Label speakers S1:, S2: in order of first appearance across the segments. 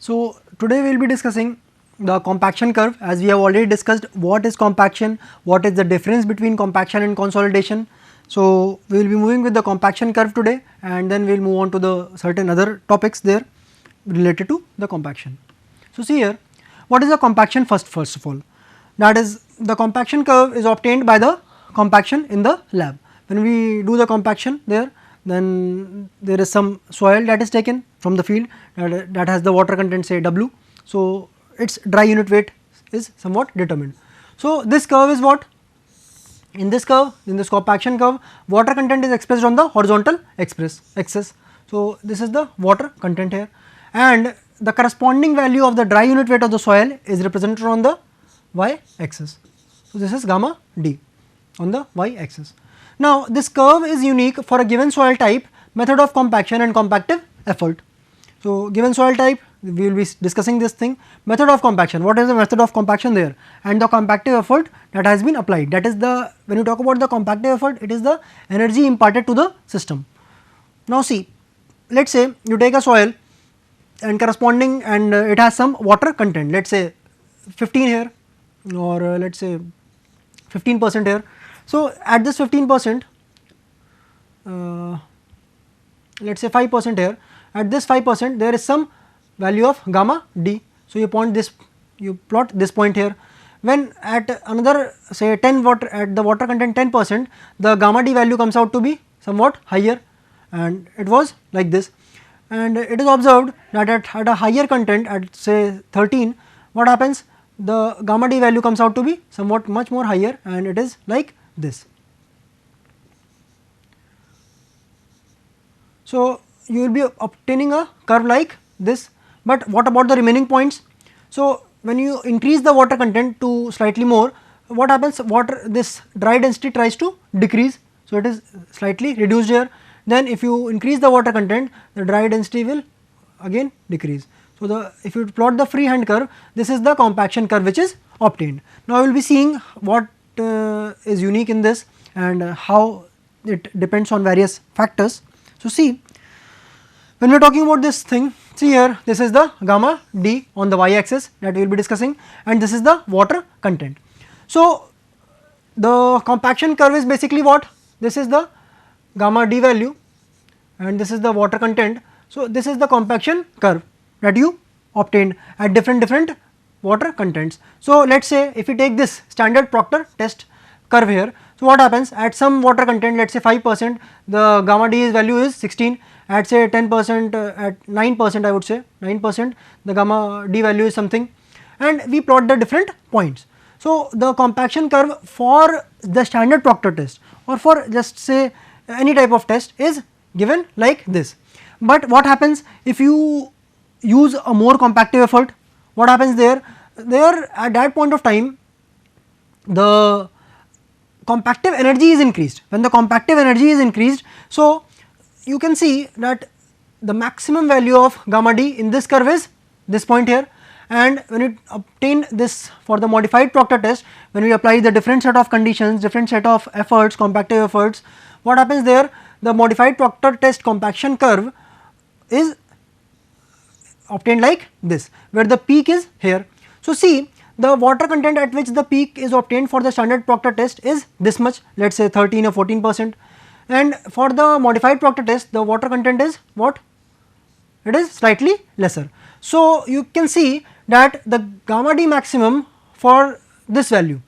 S1: So, today we will be discussing the compaction curve, as we have already discussed what is compaction, what is the difference between compaction and consolidation. So, we will be moving with the compaction curve today, and then we will move on to the certain other topics there related to the compaction. So, see here, what is the compaction first of all? That is, the compaction curve is obtained by the compaction in the lab. When we do the compaction there, then there is some soil that is taken from the field that has the water content, say W. So, its dry unit weight is somewhat determined. So, this curve is what? In this curve, in this compaction curve, water content is expressed on the horizontal axis. So, this is the water content here, and the corresponding value of the dry unit weight of the soil is represented on the y axis. So, this is gamma d on the y axis. Now, this curve is unique for a given soil type, method of compaction and compactive effort. So, given soil type, we will be discussing this thing, method of compaction, what is the method of compaction there, and the compactive effort that has been applied. That is the, when you talk about the compactive effort, it is the energy imparted to the system. Now, see, let us say you take a soil and corresponding, and it has some water content, let us say 15 here, or let us say 15% here. So, at this 15%, let us say 5% here, at this 5% there is some value of gamma d. So, you plot this point here. When at another, say 10 water, at the water content 10%, the gamma d value comes out to be somewhat higher, and it was like this. And it is observed that at a higher content, at say 13, what happens, the gamma d value comes out to be somewhat much more higher, and it is like this. So, you will be obtaining a curve like this, but what about the remaining points? So, when you increase the water content to slightly more, what happens, this dry density tries to decrease. So, it is slightly reduced here. Then if you increase the water content, the dry density will again decrease. So, if you plot the freehand curve, this is the compaction curve which is obtained. Now, we will be seeing what is unique in this and how it depends on various factors. So, see, when we are talking about this thing, see here, this is the gamma d on the y axis that we will be discussing, and this is the water content. So, the compaction curve is basically what? This is the gamma d value and this is the water content. So, this is the compaction curve that you obtained at different water contents. So, let us say if you take this standard Proctor test curve here, so what happens, at some water content, let us say 5%, the gamma d value is 16, at say 10%, at 9%, I would say 9%, the gamma d value is something, and we plot the different points. So, the compaction curve for the standard Proctor test or for just say any type of test is given like this. But what happens if you use a more compactive effort? What happens there? There at that point of time, the compactive energy is increased. When the compactive energy is increased, so you can see that the maximum value of gamma d in this curve is this point here, and when you obtain this for the modified Proctor test, when we apply the different set of conditions, different set of efforts, compactive efforts, what happens there, the modified Proctor test compaction curve is obtained like this, where the peak is here. So, see, the water content at which the peak is obtained for the standard Proctor test is this much, let us say 13 or 14%, and for the modified Proctor test the water content is what? It is slightly lesser. So, you can see that the gamma d maximum for this value.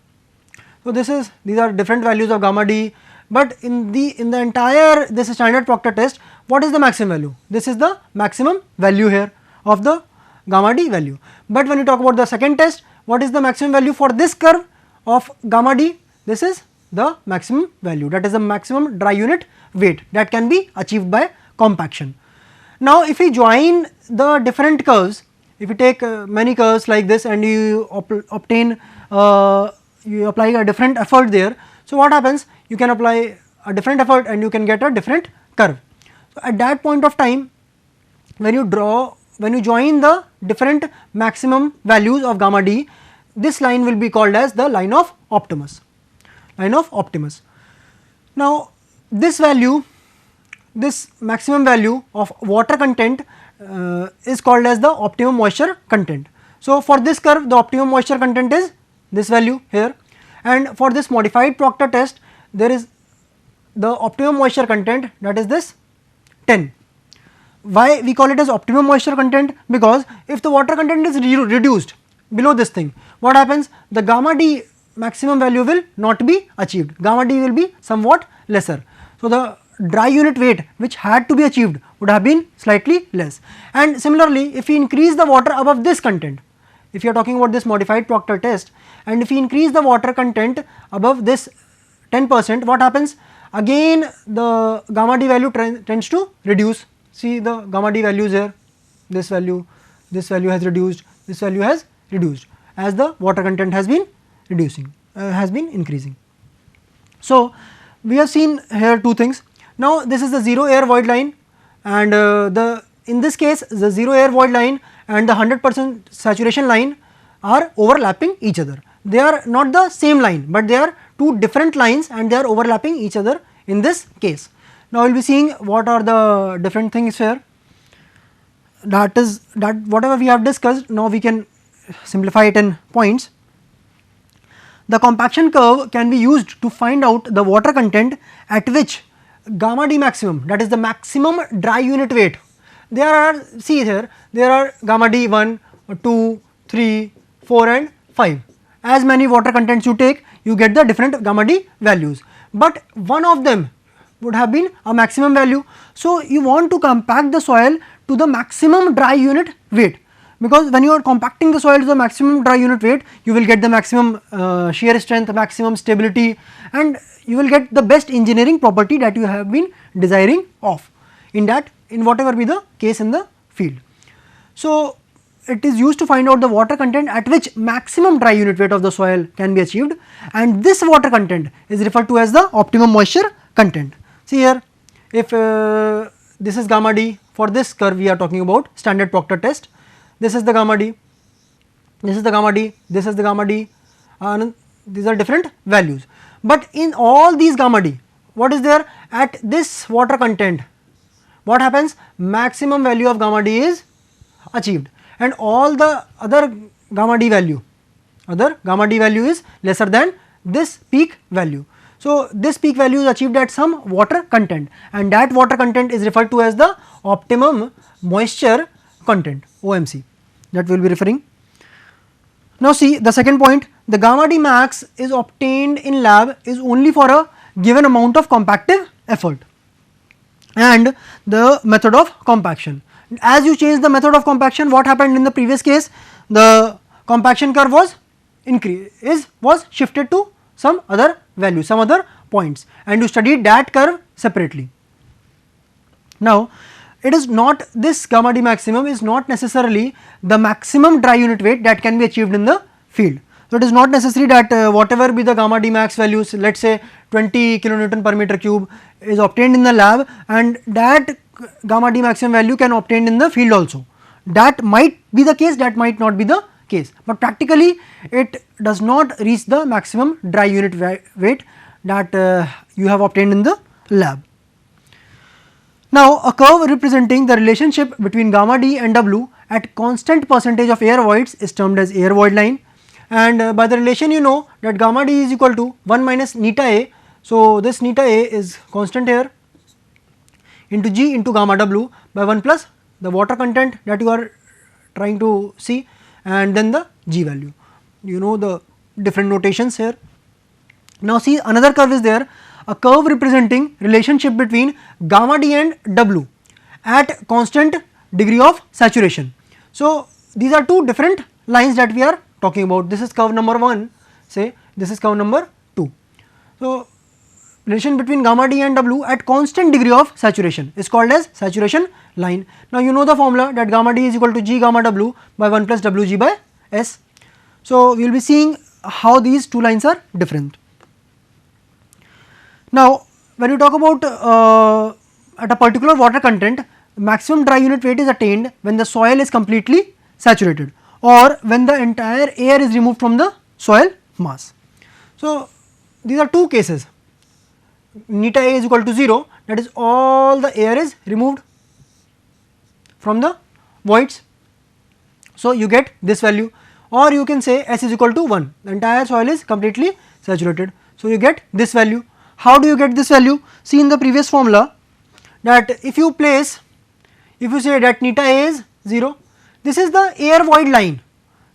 S1: So, these are different values of gamma d, but in the entire this standard Proctor test, what is the maximum value? This is the maximum value here of the gamma d value. But when you talk about the second test, what is the maximum value for this curve of gamma d? This is the maximum value, that is the maximum dry unit weight that can be achieved by compaction. Now, if we join the different curves, if you take many curves like this and you obtain you apply a different effort there, so what happens, you can apply a different effort and you can get a different curve. So, at that point of time, when you join the different maximum values of gamma d, this line will be called as the line of Optimus. Now, this value, this maximum value of water content is called as the optimum moisture content. So, for this curve the optimum moisture content is this value here, and for this modified Proctor test there is the optimum moisture content, that is this 10. Why we call it as optimum moisture content? Because if the water content is reduced below this thing, what happens? The gamma d maximum value will not be achieved, gamma d will be somewhat lesser. So, the dry unit weight which had to be achieved would have been slightly less. And similarly, if we increase the water above this content, if you are talking about this modified Proctor test, and if we increase the water content above this 10%, what happens? Again the gamma d value tends to reduce. See the gamma d values here, this value has reduced, this value has reduced as the water content has been reducing, has been increasing. So, we have seen here two things. Now, this is the 0 air void line, and in this case the 0 air void line and the 100% saturation line are overlapping each other. They are not the same line, but they are two different lines and they are overlapping each other in this case. Now, we will be seeing what are the different things here. That is that whatever we have discussed, now we can simplify it in points. The compaction curve can be used to find out the water content at which gamma d maximum, that is the maximum dry unit weight. There are, see here, there are gamma d 1, 2, 3, 4 and 5. As many water contents you take, you get the different gamma d values, but one of them would have been a maximum value. So, you want to compact the soil to the maximum dry unit weight, because when you are compacting the soil to the maximum dry unit weight, you will get the maximum shear strength, maximum stability, and you will get the best engineering property that you have been desiring of in whatever be the case in the field. So, it is used to find out the water content at which maximum dry unit weight of the soil can be achieved, and this water content is referred to as the optimum moisture content. See here, if this is gamma d, for this curve we are talking about standard Proctor test, this is the gamma d, this is the gamma d, this is the gamma d, and these are different values. But in all these gamma d, what is there at this water content? What happens? Maximum value of gamma d is achieved, and all the other gamma d value is lesser than this peak value. So, this peak value is achieved at some water content, and that water content is referred to as the optimum moisture content, OMC, that we will be referring. Now, see the second point, the gamma d max is obtained in lab is only for a given amount of compactive effort and the method of compaction. As you change the method of compaction, what happened in the previous case? The compaction curve was shifted to some other value, some other points, and you studied that curve separately. Now, it is not, this gamma d maximum is not necessarily the maximum dry unit weight that can be achieved in the field. So, it is not necessary that whatever be the gamma d max values, let us say 20 kilonewton per meter cube is obtained in the lab, and that gamma d maximum value can obtained in the field also. That might be the case, that might not be the case, but practically it does not reach the maximum dry unit weight that you have obtained in the lab. Now, a curve representing the relationship between gamma d and W at constant percentage of air voids is termed as air void line, and by the relation you know that gamma d is equal to 1 minus neta A. So, this neta A is constant here into G into gamma W by 1 plus the water content that you are trying to see, and then the G value. You know the different notations here. Now, see another curve is there, a curve representing relationship between gamma d and W at constant degree of saturation. So, these are two different lines that we are talking about. This is curve number 1, say this is curve number 2. So, relation between gamma d and W at constant degree of saturation is called as saturation line. Now, you know the formula that gamma d is equal to G gamma W by 1 plus Wg by S. So, we will be seeing how these two lines are different. Now, when you talk about at a particular water content, maximum dry unit weight is attained when the soil is completely saturated or when the entire air is removed from the soil mass. So, these are two cases, neta A is equal to 0, that is all the air is removed from the voids. So, you get this value, or you can say S is equal to 1, the entire soil is completely saturated. So, you get this value. How do you get this value? See in the previous formula that if you say that neta A is 0, this is the air void line.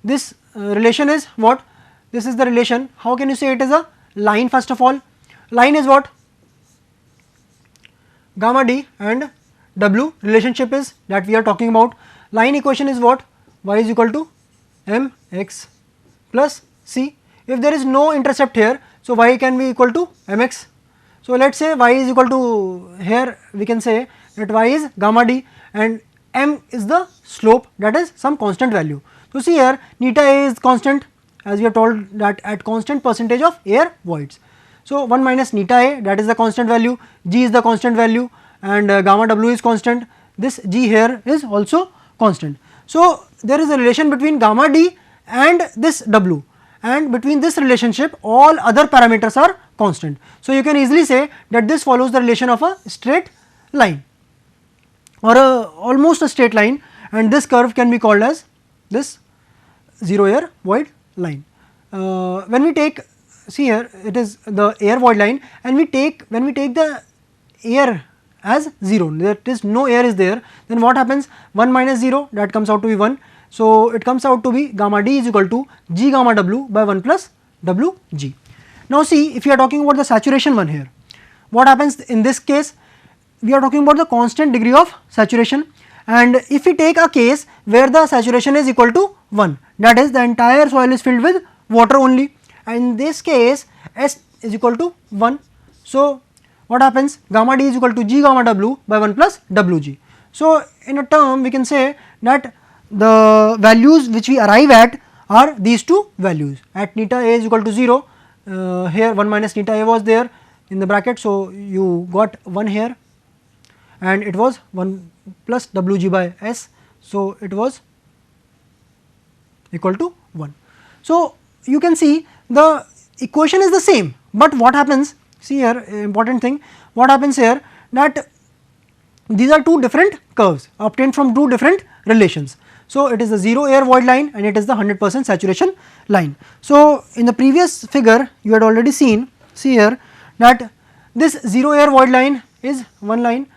S1: This relation is what? This is the relation. How can you say it is a line? First of all, line is what? Gamma D and W relationship is that we are talking about. Line equation is what? Y is equal to mx plus c. If there is no intercept here, so y can be equal to mx. So, let us say y is equal to, here we can say that y is gamma d and m is the slope, that is some constant value. So, see here neta A is constant, as we have told that at constant percentage of air voids. So, 1 minus neta A, that is the constant value, g is the constant value and gamma w is constant, this g here is also constant. So, there is a relation between gamma d and this w, and between this relationship all other parameters are constant. So, you can easily say that this follows the relation of a straight line or almost a straight line, and this curve can be called as this 0 air void line. When we take, see here it is the air void line, and when we take the air as 0, there is no air is there, then what happens? 1 minus 0, that comes out to be 1. So, it comes out to be gamma d is equal to g gamma w by 1 plus w g. Now, see if you are talking about the saturation one here, what happens in this case? We are talking about the constant degree of saturation, and if we take a case where the saturation is equal to 1, that is the entire soil is filled with water only, and in this case S is equal to 1. So, what happens? Gamma d is equal to g gamma w by 1 plus wg. So, in a term we can say that the values which we arrive at are these two values. At neta A is equal to 0, here 1 minus neta A was there in the bracket. So, you got 1 here and it was 1 plus wg by S. So, it was equal to 1. So, you can see the equation is the same, but what happens? See here, important thing, what happens here, that these are two different curves obtained from two different relations. So, it is the 0 air void line and it is the 100% saturation line. So, in the previous figure you had already seen, see here that this 0 air void line is one line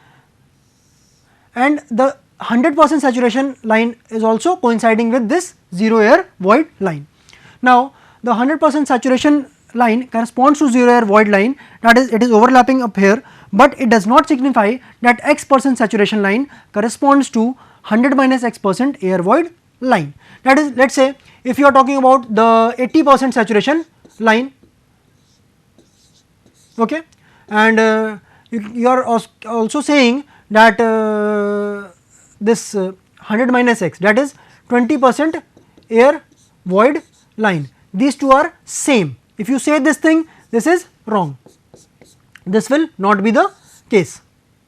S1: and the 100% saturation line is also coinciding with this 0 air void line. Now, the 100% saturation line corresponds to 0 air void line, that is it is overlapping up here, but it does not signify that x% saturation line corresponds to 100 minus x% air void line. That is, let us say if you are talking about the 80% saturation line, okay, and you are also saying that this 100 minus x, that is 20% air void line, these two are same. If you say this thing, this is wrong, this will not be the case.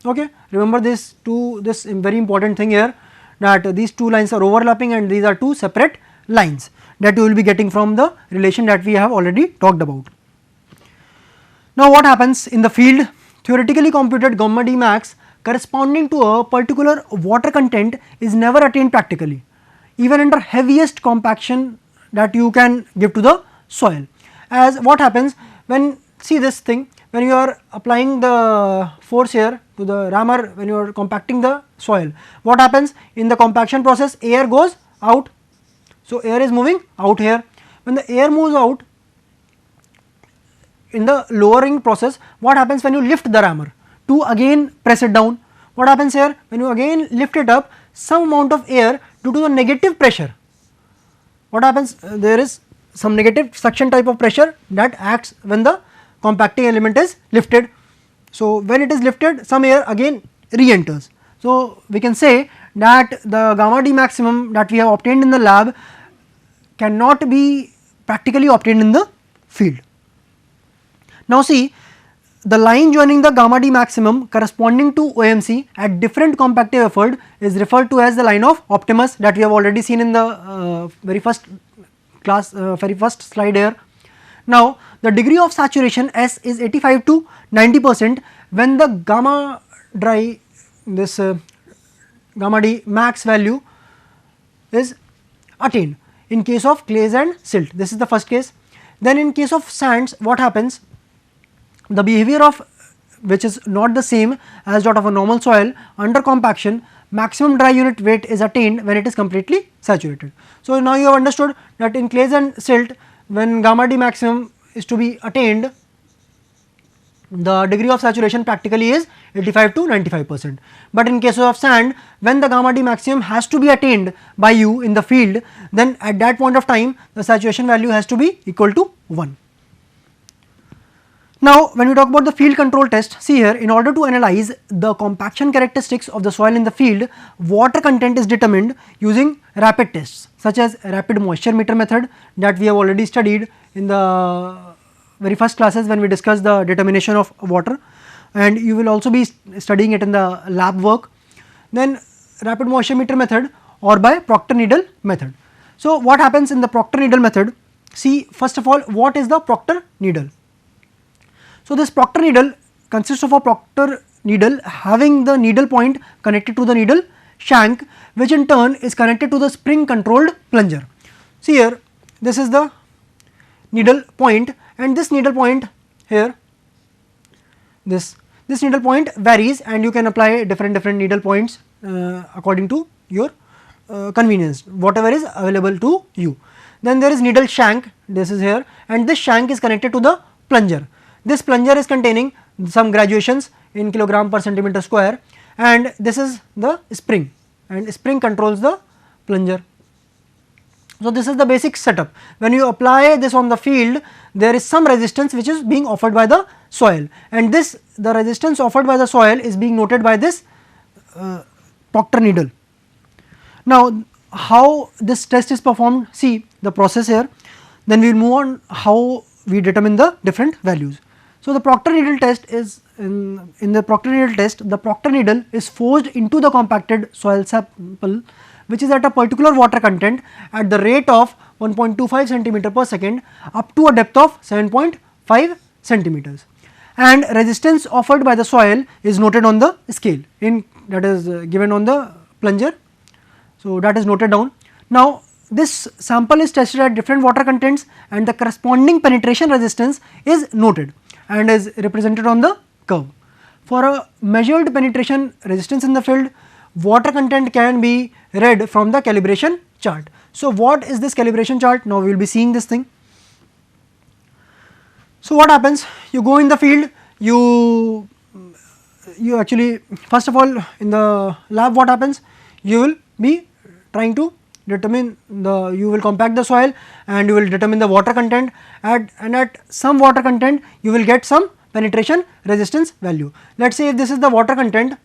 S1: Okay. Remember this very important thing here, that these two lines are overlapping and these are two separate lines that you will be getting from the relation that we have already talked about. Now, what happens in the field? Theoretically computed gamma d max corresponding to a particular water content is never attained practically, even under heaviest compaction that you can give to the soil. As what happens when, see this thing, when you are applying the force here to the rammer, when you are compacting the soil, what happens in the compaction process? Air goes out. So, air is moving out here. When the air moves out in the lowering process, what happens when you lift the rammer to again press it down? What happens here? When you again lift it up, some amount of air due to the negative pressure, what happens? There is some negative suction type of pressure that acts when the compacting element is lifted. So, when it is lifted, some air again re-enters. So, we can say that the gamma d maximum that we have obtained in the lab cannot be practically obtained in the field. Now, see the line joining the gamma d maximum corresponding to OMC at different compactive effort is referred to as the line of Optimus, that we have already seen in the very first slide here. Now, the degree of saturation S is 85 to 90% when the gamma d max value is attained in case of clays and silt. This is the first case. Then in case of sands, what happens? The behavior of which is not the same as that of a normal soil. Under compaction, maximum dry unit weight is attained when it is completely saturated. So now you have understood that in clays and silt, when gamma D maximum is to be attained, the degree of saturation practically is 85 to 95%. But in case of sand, when the gamma D maximum has to be attained by you in the field, then at that point of time the saturation value has to be equal to 1. Now when we talk about the field control test, see here, in order to analyze the compaction characteristics of the soil in the field, water content is determined using rapid tests such as rapid moisture meter method that we have already studied in the very first classes when we discussed the determination of water, and you will also be studying it in the lab work. Then rapid moisture meter method or by Proctor needle method. So what happens in the Proctor needle method? See, first of all, what is the Proctor needle? So this Proctor needle consists of a Proctor needle having the needle point connected to the needle shank, which in turn is connected to the spring controlled plunger. See here, this is the needle point, and this needle point here, this needle point varies, and you can apply different needle points according to your convenience, whatever is available to you. Then there is needle shank, this is here, and this shank is connected to the plunger. This plunger is containing some graduations in kilogram per centimeter square, and this is the spring, and spring controls the plunger. So this is the basic setup. When you apply this on the field, there is some resistance which is being offered by the soil, and the resistance offered by the soil is being noted by this Proctor needle. Now how this test is performed, see the process here, then we will move on how we determine the different values. So the Proctor needle test is in the Proctor needle test, the Proctor needle is forced into the compacted soil sample which is at a particular water content at the rate of 1.25 centimeter per second up to a depth of 7.5 centimeters, and resistance offered by the soil is noted on the scale that is given on the plunger. So that is noted down. Now this sample is tested at different water contents, and the corresponding penetration resistance is noted and is represented on the curve. For a measured penetration resistance in the field, water content can be read from the calibration chart. So what is this calibration chart? Now we will be seeing this thing. So what happens? You go in the field, you actually, first of all, in the lab what happens? You will be trying to determine you will compact the soil and you will determine the water content, and at some water content you will get some penetration resistance value. Let us say if this is the water content,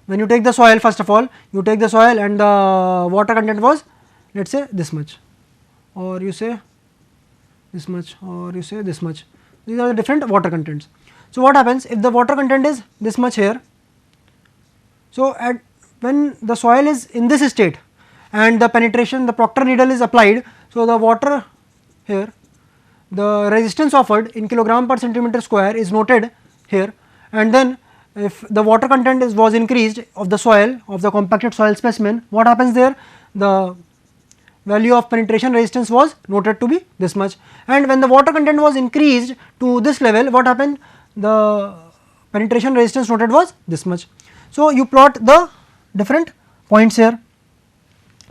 S1: when you take the soil, first of all you take the soil and the water content was, let us say this much, or you say this much, or you say this much. These are the different water contents. So what happens if the water content is this much here? So when the soil is in this state and the penetration, the Proctor needle is applied, so the water here, the resistance offered in kilogram per centimeter square is noted here, and then if the water content was increased of the soil, of the compacted soil specimen, what happens there? The value of penetration resistance was noted to be this much, and when the water content was increased to this level, what happened? The penetration resistance noted was this much. So you plot the different points here.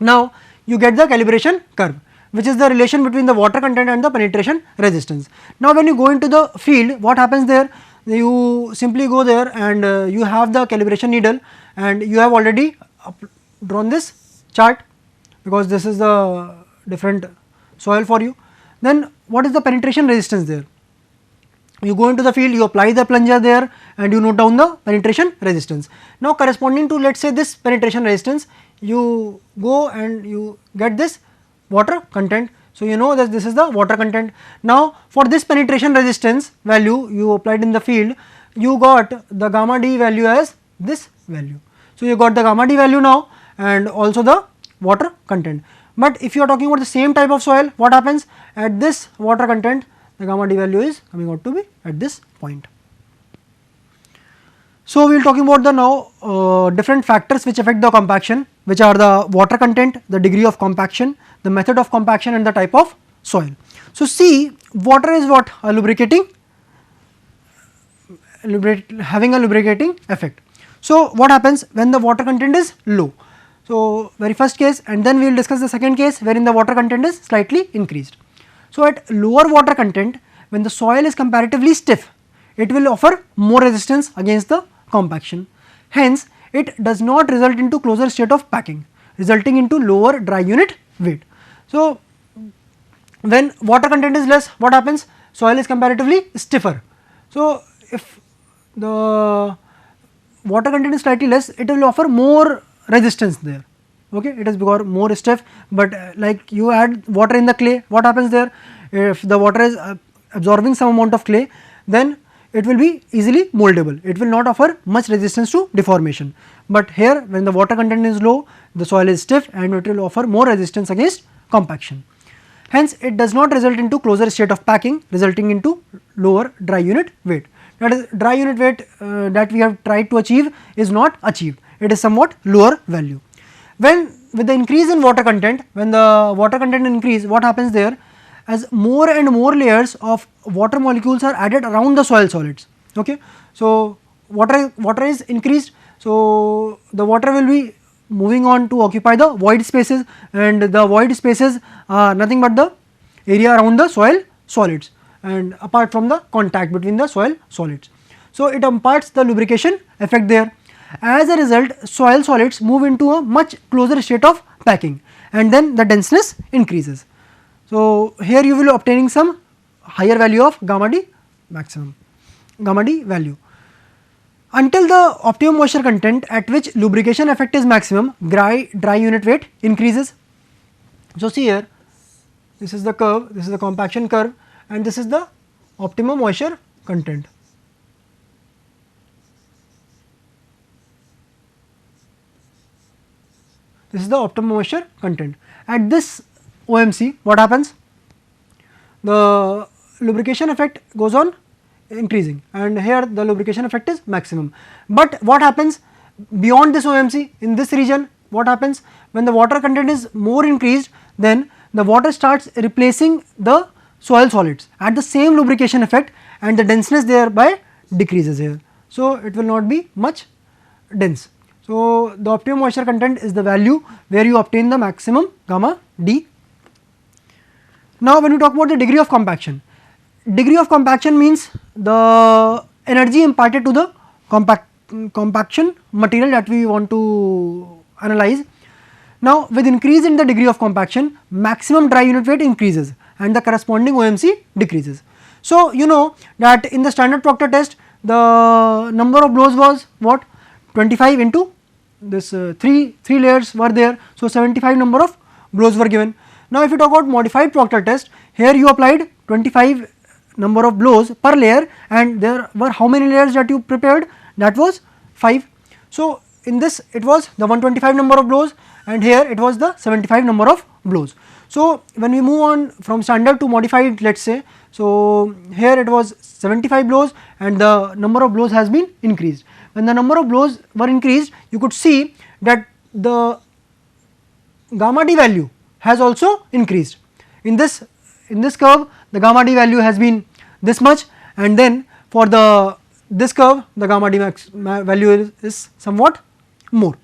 S1: Now you get the calibration curve, which is the relation between the water content and the penetration resistance. Now when you go into the field, what happens there? You simply go there and you have the calibration needle, and you have already drawn this chart because this is the different soil for you. Then what is the penetration resistance there? You go into the field, you apply the plunger there and you note down the penetration resistance. Now corresponding to, let us say, this penetration resistance, you go and you get this water content. So you know that this is the water content. Now for this penetration resistance value you applied in the field, you got the gamma D value as this value. So you got the gamma D value now and also the water content. But if you are talking about the same type of soil, what happens? At this water content, the gamma D value is coming out to be at this point. So, we will talking about the now different factors which affect the compaction, which are the water content, the degree of compaction, the method of compaction and the type of soil. So, see, water is what? A lubricating, having a lubricating effect. So, what happens when the water content is low? So, very first case, and then we will discuss the second case wherein the water content is slightly increased. So, at lower water content, when the soil is comparatively stiff, it will offer more resistance against the compaction. Hence, it does not result into closer state of packing, resulting into lower dry unit weight. So, when water content is less, what happens? Soil is comparatively stiffer. So, if the water content is slightly less, it will offer more resistance there. Okay, it is because more stiff, but like you add water in the clay, what happens there? If the water is absorbing some amount of clay, then it will be easily moldable. It will not offer much resistance to deformation. But here, when the water content is low, the soil is stiff and it will offer more resistance against compaction. Hence, it does not result into closer state of packing, resulting into lower dry unit weight. That is, dry unit weight that we have tried to achieve is not achieved. It is somewhat lower value. When with the increase in water content, when the water content increase, what happens there? As more and more layers of water molecules are added around the soil solids. Okay, so water is increased. So the water will be moving on to occupy the void spaces, and the void spaces are nothing but the area around the soil solids, and apart from the contact between the soil solids. So it imparts the lubrication effect there. As a result, soil solids move into a much closer state of packing, and then the denseness increases. So here you will obtaining some higher value of gamma D maximum, gamma D value. Until the optimum moisture content at which lubrication effect is maximum, dry unit weight increases. So see here, this is the curve, this is the compaction curve, and this is the optimum moisture content. This is the optimum moisture content. At this OMC, what happens? The lubrication effect goes on increasing, and here the lubrication effect is maximum. But what happens beyond this OMC, in this region, what happens when the water content is more increased, then the water starts replacing the soil solids at the same lubrication effect, and the denseness thereby decreases here. So it will not be much dense. So the optimum moisture content is the value where you obtain the maximum gamma D. Now when we talk about the degree of compaction, degree of compaction means the energy imparted to the compaction material that we want to analyze. Now with increase in the degree of compaction, maximum dry unit weight increases and the corresponding OMC decreases. So you know that in the standard Proctor test, the number of blows was what? 25 into this 3 layers were there. So 75 number of blows were given. Now if you talk about modified Proctor test, here you applied 25 number of blows per layer, and there were how many layers that you prepared? That was 5. So in this it was the 125 number of blows, and here it was the 75 number of blows. So when we move on from standard to modified, let us say, so here it was 75 blows and the number of blows has been increased. When the number of blows were increased, you could see that the gamma D value has also increased. In this curve, the gamma D value has been this much, and then for this curve, the gamma D max value is somewhat more.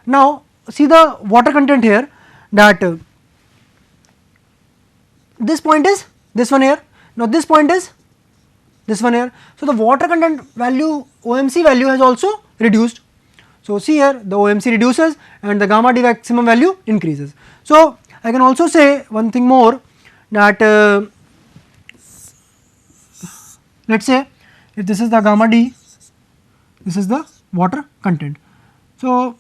S1: Now see the water content here, that this point is this one here. Now this point is this one here. So the water content value, OMC value has also reduced. So see here, the OMC reduces and the gamma D maximum value increases. So I can also say one thing more, that let us say if this is the gamma D, this is the water content. So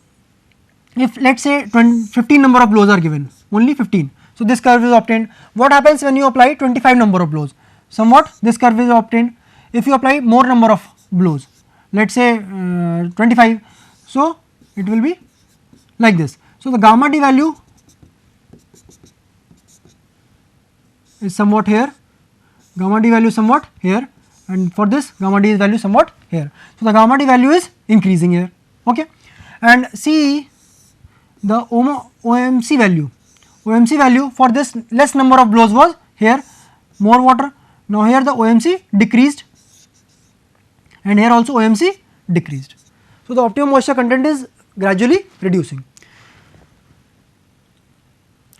S1: if let us say 15 number of blows are given, only 15. So this curve is obtained. What happens when you apply 25 number of blows? Somewhat this curve is obtained. If you apply more number of blows, let us say 25, so it will be like this. So the gamma D value is somewhat here, gamma D value somewhat here, and for this gamma d is value somewhat here. So, the gamma d value is increasing here, okay. And see the OMC value for this less number of blows was here more water. Now, here the OMC decreased and here also OMC decreased. So, the optimum moisture content is gradually reducing.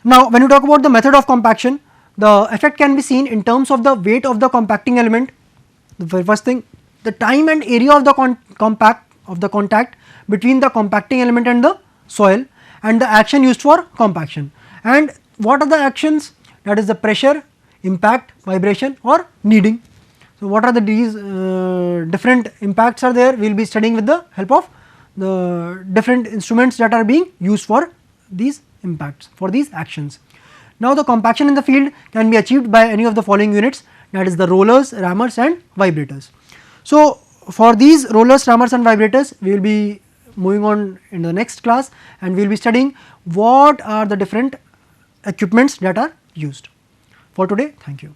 S1: Now, when you talk about the method of compaction, the effect can be seen in terms of the weight of the compacting element. The very first thing, the time and area of the contact between the compacting element and the soil, and the action used for compaction. And what are the actions? That is the pressure, impact, vibration or kneading. So, what are these different impacts are there? We will be studying with the help of the different instruments that are being used for these impacts, for these actions. Now, the compaction in the field can be achieved by any of the following units, that is the rollers, rammers and vibrators. So, for these rollers, rammers and vibrators, we will be moving on in the next class, and we will be studying what are the different equipments that are used. For today, thank you.